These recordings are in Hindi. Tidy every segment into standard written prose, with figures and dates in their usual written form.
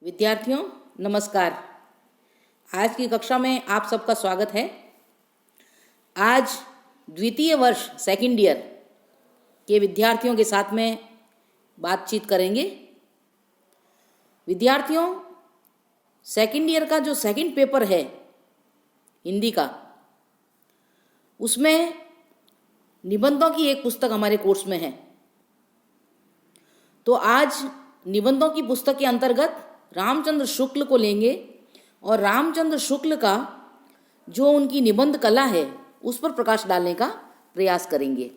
विद्यार्थियों नमस्कार। आज की कक्षा में आप सबका स्वागत है। आज द्वितीय वर्ष सेकंड ईयर के विद्यार्थियों के साथ में बातचीत करेंगे। विद्यार्थियों, सेकंड ईयर का जो सेकंड पेपर है हिंदी का, उसमें निबंधों की एक पुस्तक हमारे कोर्स में है। तो आज निबंधों की पुस्तक के अंतर्गत रामचंद्र शुक्ल को लेंगे और रामचंद्र शुक्ल का जो उनकी निबंध कला है उस पर प्रकाश डालने का प्रयास करेंगे।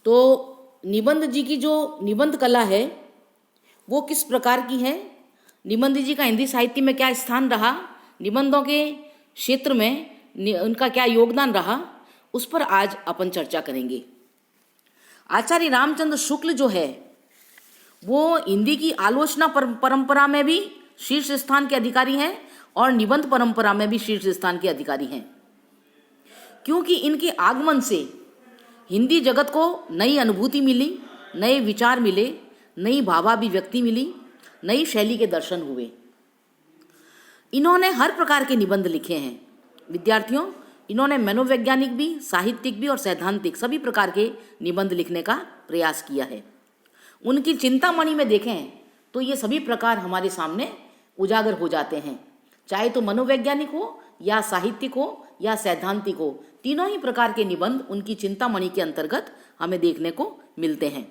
तो निबंध जी की जो निबंध कला है वो किस प्रकार की है, निबंध जी का हिंदी साहित्य में क्या स्थान रहा, निबंधों के क्षेत्र में उनका क्या योगदान रहा, उस पर आज अपन चर्चा करेंगे। आचार्य रामचंद्र शुक्ल जो है वो हिंदी की आलोचना परंपरा में भी शीर्ष स्थान के अधिकारी हैं और निबंध परंपरा में भी शीर्ष स्थान के अधिकारी हैं, क्योंकि इनके आगमन से हिंदी जगत को नई अनुभूति मिली, नए विचार मिले, नई भावाभिव्यक्ति मिली, नई शैली के दर्शन हुए। इन्होंने हर प्रकार के निबंध लिखे हैं। विद्यार्थियों, इन्होंने मनोवैज्ञानिक भी, साहित्यिक भी और सैद्धांतिक सभी प्रकार के निबंध लिखने का प्रयास किया है। उनकी चिंतामणि में देखें तो ये सभी प्रकार हमारे सामने उजागर हो जाते हैं, चाहे तो मनोवैज्ञानिक हो या साहित्यिक हो या सैद्धांतिक हो, तीनों ही प्रकार के निबंध उनकी चिंतामणि के अंतर्गत हमें देखने को मिलते हैं।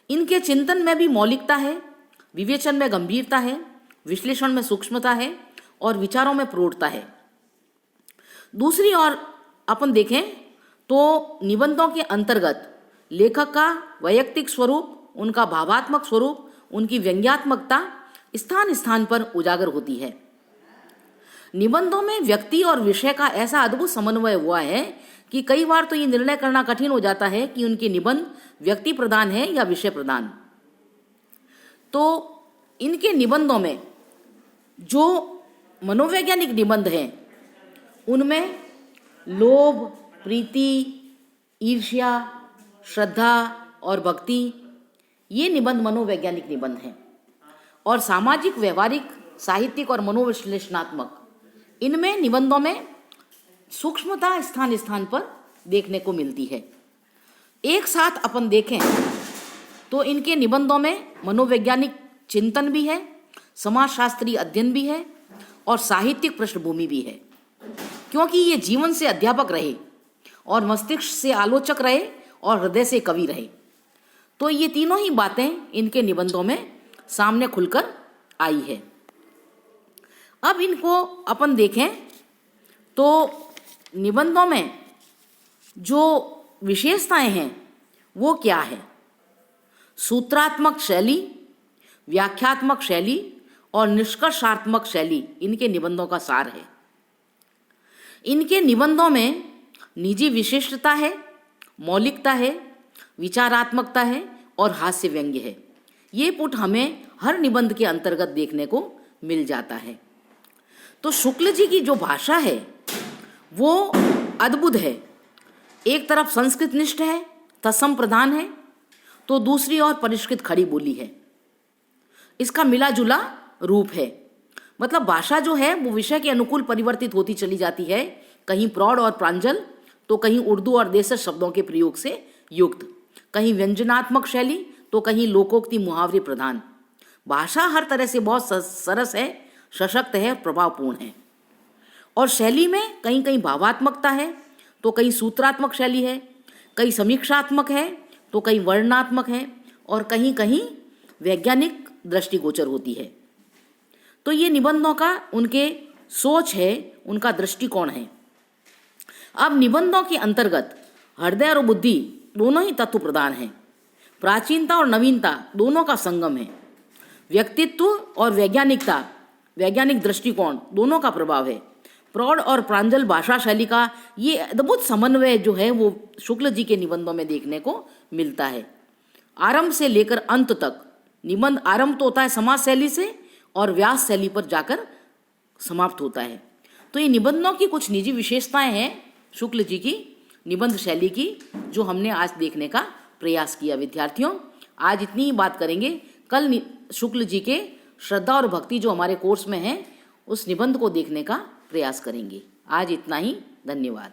इनके चिंतन में भी मौलिकता है, विवेचन में गंभीरता है, विश्लेषण में सूक्ष्मता है और विचारों में प्रौढ़ता है। दूसरी ओर अपन देखें तो निबंधों के अंतर्गत लेखक का वैयक्तिक स्वरूप, उनका भावात्मक स्वरूप, उनकी व्यंग्यात्मकता स्थान स्थान पर उजागर होती है। निबंधों में व्यक्ति और विषय का ऐसा अद्भुत समन्वय हुआ है कि कई बार तो ये निर्णय करना कठिन हो जाता है कि उनके निबंध व्यक्ति प्रधान है या विषय प्रधान। तो इनके निबंधों में जो मनोवैज्ञानिक निबंध हैं उनमें लोभ, प्रीति, ईर्ष्या, श्रद्धा और भक्ति, ये निबंध मनोवैज्ञानिक निबंध हैं। और सामाजिक, व्यवहारिक, साहित्यिक और मनोविश्लेषणात्मक, इनमें निबंधों में सूक्ष्मता स्थान स्थान पर देखने को मिलती है। एक साथ अपन देखें तो इनके निबंधों में मनोवैज्ञानिक चिंतन भी है, समाजशास्त्रीय अध्ययन भी है और साहित्यिक पृष्ठभूमि भी है, क्योंकि ये जीवन से अध्यापक रहे और मस्तिष्क से आलोचक रहे और हृदय से कवि रहे। तो ये तीनों ही बातें इनके निबंधों में सामने खुलकर आई है। अब इनको अपन देखें तो निबंधों में जो विशेषताएं हैं वो क्या है। सूत्रात्मक शैली, व्याख्यात्मक शैली और निष्कर्षात्मक शैली इनके निबंधों का सार है। इनके निबंधों में निजी विशिष्टता है, मौलिकता है, विचारात्मकता है और हास्य व्यंग्य है। ये पुट हमें हर निबंध के अंतर्गत देखने को मिल जाता है। तो शुक्ल जी की जो भाषा है वो अद्भुत है। एक तरफ संस्कृत निष्ठ है, तत्सम प्रधान है, तो दूसरी ओर परिष्कृत खड़ी बोली है। इसका मिला जुला रूप है। मतलब भाषा जो है वो विषय के अनुकूल परिवर्तित होती चली जाती है, कहीं प्रौढ़ और प्रांजल तो कहीं उर्दू और देशज शब्दों के प्रयोग से युक्त, कहीं व्यंजनात्मक शैली तो कहीं लोकोक्ति मुहावरे प्रधान। भाषा हर तरह से बहुत सरस है, सशक्त है, प्रभावपूर्ण है। और शैली में कहीं कहीं भावात्मकता है तो कहीं सूत्रात्मक शैली है, कहीं समीक्षात्मक है तो कहीं वर्णनात्मक है और कहीं कहीं वैज्ञानिक दृष्टिगोचर होती है। तो ये निबंधों का उनके सोच है, उनका दृष्टिकोण है। अब निबंधों के अंतर्गत हृदय और बुद्धि दोनों ही तत्व प्रधान हैं। प्राचीनता और नवीनता दोनों का संगम है। व्यक्तित्व और वैज्ञानिकता, वैज्ञानिक दृष्टिकोण दोनों का प्रभाव है। प्रौढ़ और प्रांजल भाषा शैली का ये अद्भुत समन्वय जो है वो शुक्ल जी के निबंधों में देखने को मिलता है। आरंभ से लेकर अंत तक निबंध आरंभ तो होता है समास शैली से और व्यास शैली पर जाकर समाप्त होता है। तो ये निबंधों की कुछ निजी विशेषताएं हैं शुक्ल जी की निबंध शैली की, जो हमने आज देखने का प्रयास किया। विद्यार्थियों, आज इतनी ही बात करेंगे, कल शुक्ल जी के श्रद्धा और भक्ति जो हमारे कोर्स में है उस निबंध को देखने का प्रयास करेंगे। आज इतना ही, धन्यवाद।